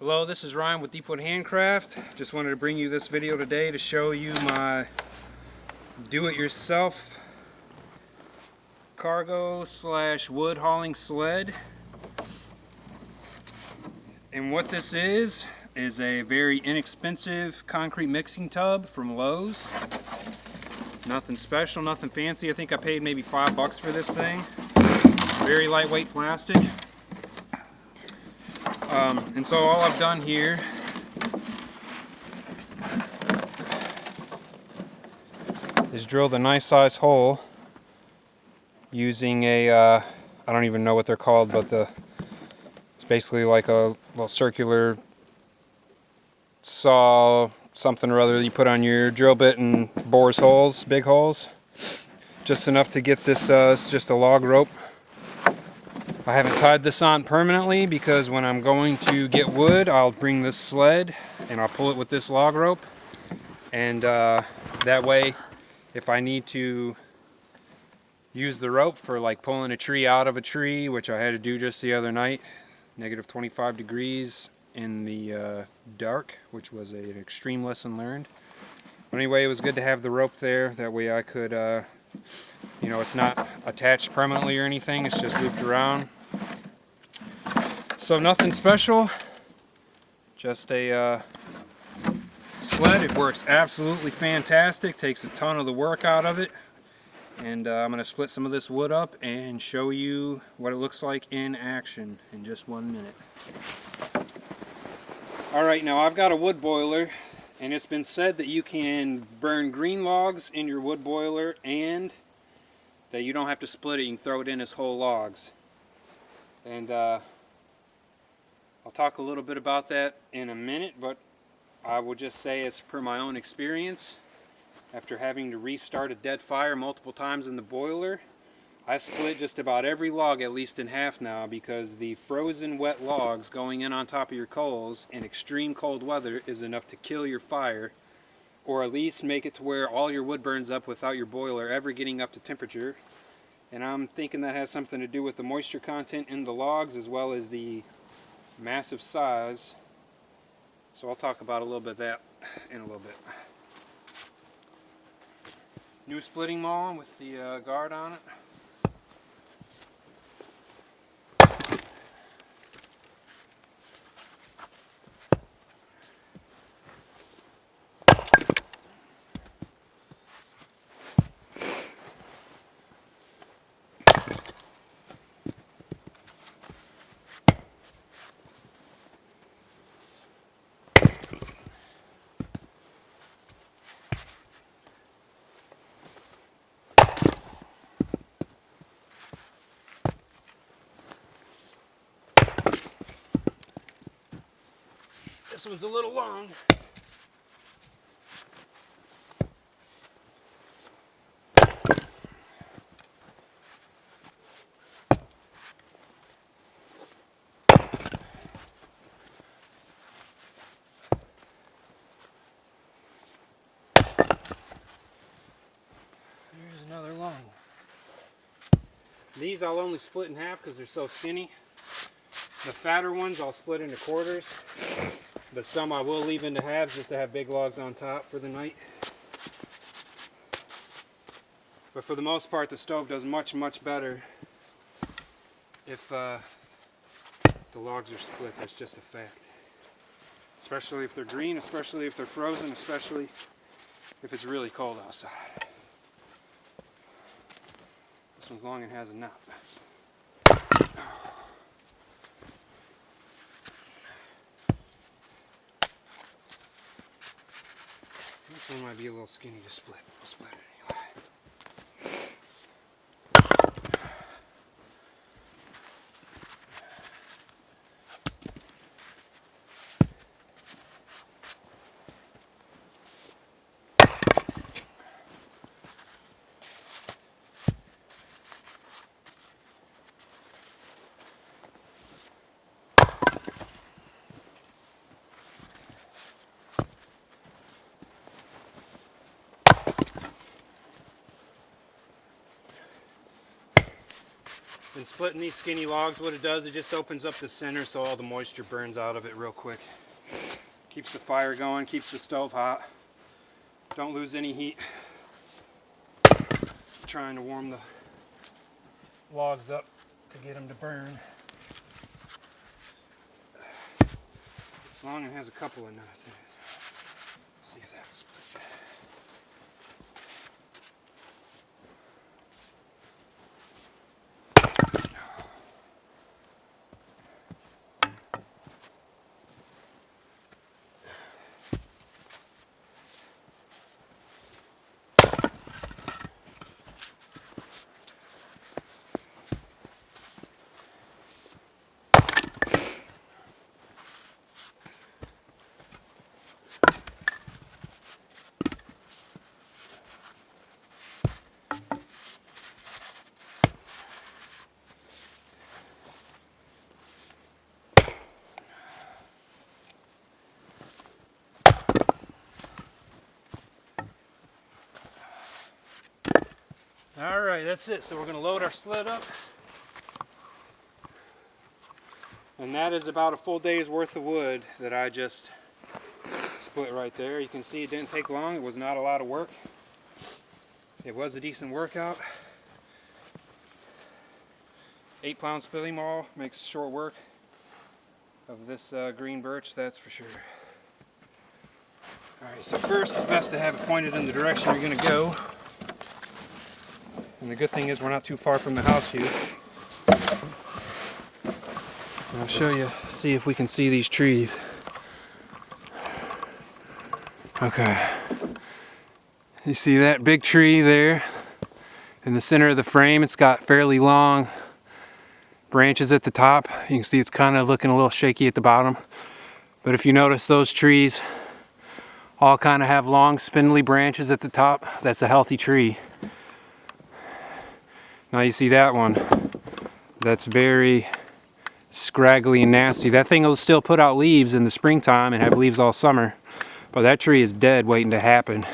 Hello, this is Ryan with Deepwood Handcraft. Just wanted to bring you this video today to show you my do-it-yourself cargo / wood hauling sled. And what this is a very inexpensive concrete mixing tub from Lowe's. Nothing special, nothing fancy. I think I paid maybe $5 for this thing. Very lightweight plastic. And so all I've done here is drilled a nice size hole using a, I don't even know what they're called, but it's basically like a little circular saw, something or other you put on your drill bit and bores holes, big holes. Just enough to get this, it's just a log rope. I haven't tied this on permanently because when I'm going to get wood, I'll bring this sled and I'll pull it with this log rope. And that way, if I need to use the rope for like pulling a tree out of a tree, which I had to do just the other night, negative 25 degrees in the dark, which was an extreme lesson learned. But anyway, it was good to have the rope there. That way I could, you know, it's not attached permanently or anything, it's just looped around. So nothing special, just a sled. It works absolutely fantastic, takes a ton of the work out of it. And I'm going to split some of this wood up and show you what it looks like in action in just 1 minute. Alright, now I've got a wood boiler, and it's been said that you can burn green logs in your wood boiler and that you don't have to split it, you can throw it in as whole logs. And I'll talk a little bit about that in a minute, but I will just say, as per my own experience, after having to restart a dead fire multiple times in the boiler, I split just about every log at least in half now, because the frozen wet logs going in on top of your coals in extreme cold weather is enough to kill your fire, or at least make it to where all your wood burns up without your boiler ever getting up to temperature. And I'm thinking that has something to do with the moisture content in the logs as well as the massive size. So I'll talk about a little bit of that in a little bit. New splitting maul with the guard on it. This one's a little long. Here's another long one. These I'll only split in half because they're so skinny. The fatter ones I'll split into quarters. But some I will leave into halves just to have big logs on top for the night. But for the most part, the stove does much better if the logs are split. That's just a fact. Especially if they're green, especially if they're frozen, especially if it's really cold outside. This one's long and has a knot. This one might be a little skinny to split. We'll split it anyway. And splitting these skinny logs, what it does, it just opens up the center so all the moisture burns out of it real quick. Keeps the fire going, keeps the stove hot. Don't lose any heat. Trying to warm the logs up to get them to burn. As long as it has a couple of nuts in it. See if that will split. Alright, that's it. So we're going to load our sled up. And that is about a full day's worth of wood that I just split right there. You can see it didn't take long. It was not a lot of work. It was a decent workout. 8-pound spilling maul makes short work of this green birch, that's for sure. Alright, so first it's best to have it pointed in the direction you're going to go. And the good thing is we're not too far from the house here. And I'll show you, see if we can see these trees. Okay. You see that big tree there in the center of the frame? It's got fairly long branches at the top. You can see it's kind of looking a little shaky at the bottom. But if you notice, those trees all kind of have long spindly branches at the top. That's a healthy tree. Now you see that one, that's very scraggly and nasty. That thing will still put out leaves in the springtime and have leaves all summer, but that tree is dead waiting to happen.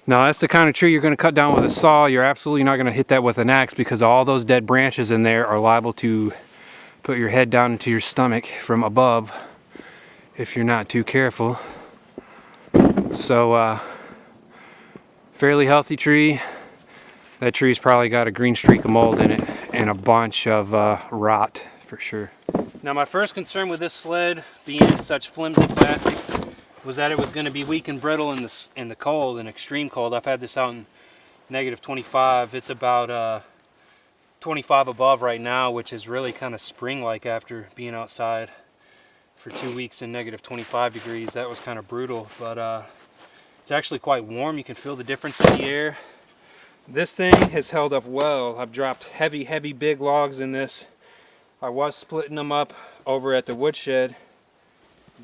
Now that's the kind of tree you're going to cut down with a saw. You're absolutely not going to hit that with an axe because all those dead branches in there are liable to put your head down into your stomach from above if you're not too careful. So fairly healthy tree. That tree's probably got a green streak of mold in it and a bunch of rot for sure. Now my first concern with this sled being such flimsy plastic was that it was going to be weak and brittle in the cold, in extreme cold. I've had this out in negative 25. It's about 25 above right now, which is really kind of spring-like after being outside for 2 weeks in negative 25 degrees. That was kind of brutal, but it's actually quite warm. You can feel the difference in the air. This thing has held up well. I've dropped heavy big logs in this. I was splitting them up over at the woodshed,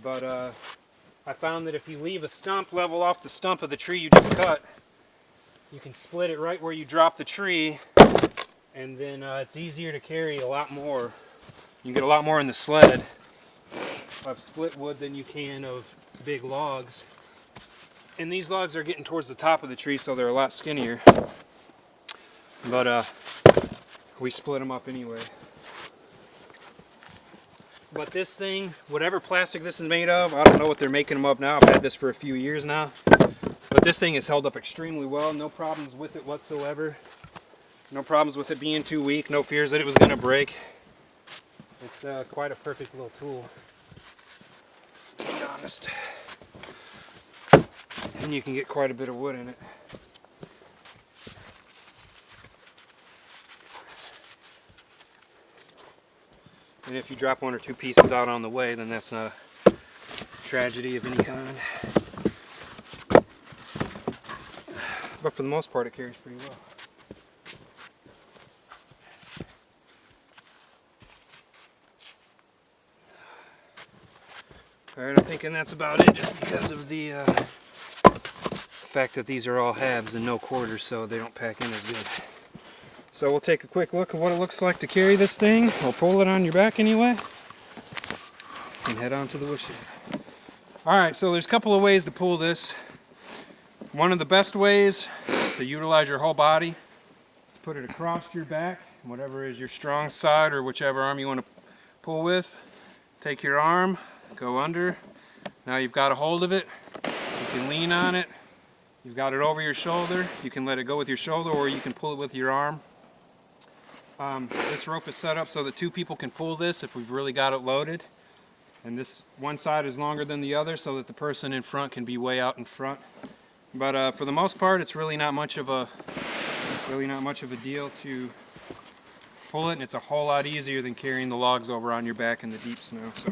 but I found that if you leave a stump level off the stump of the tree you just cut, you can split it right where you drop the tree, and then it's easier to carry a lot more. You get a lot more in the sled of split wood than you can of big logs. And these logs are getting towards the top of the tree, so they're a lot skinnier. But we split them up anyway. But this thing, whatever plastic this is made of, I don't know what they're making them of now. I've had this for a few years now. But this thing has held up extremely well. No problems with it whatsoever. No problems with it being too weak. No fears that it was going to break. It's quite a perfect little tool, to be honest. And you can get quite a bit of wood in it. And if you drop 1 or 2 pieces out on the way, then that's not a tragedy of any kind. But for the most part, it carries pretty well. Alright, I'm thinking that's about it, just because of the fact that these are all halves and no quarters, so they don't pack in as good. So we'll take a quick look at what it looks like to carry this thing. I'll pull it on your back anyway, and head on to the woodshed. Alright, so there's a couple of ways to pull this. One of the best ways to utilize your whole body is to put it across your back whatever is your strong side or whichever arm you want to pull with. Take your arm, go under. Now you've got a hold of it. You can lean on it. You've got it over your shoulder. You can let it go with your shoulder, or you can pull it with your arm. This rope is set up so that two people can pull this if we've really got it loaded. And this one side is longer than the other so that the person in front can be way out in front. But for the most part, it's really not much of a deal to pull it, and it's a whole lot easier than carrying the logs over on your back in the deep snow. So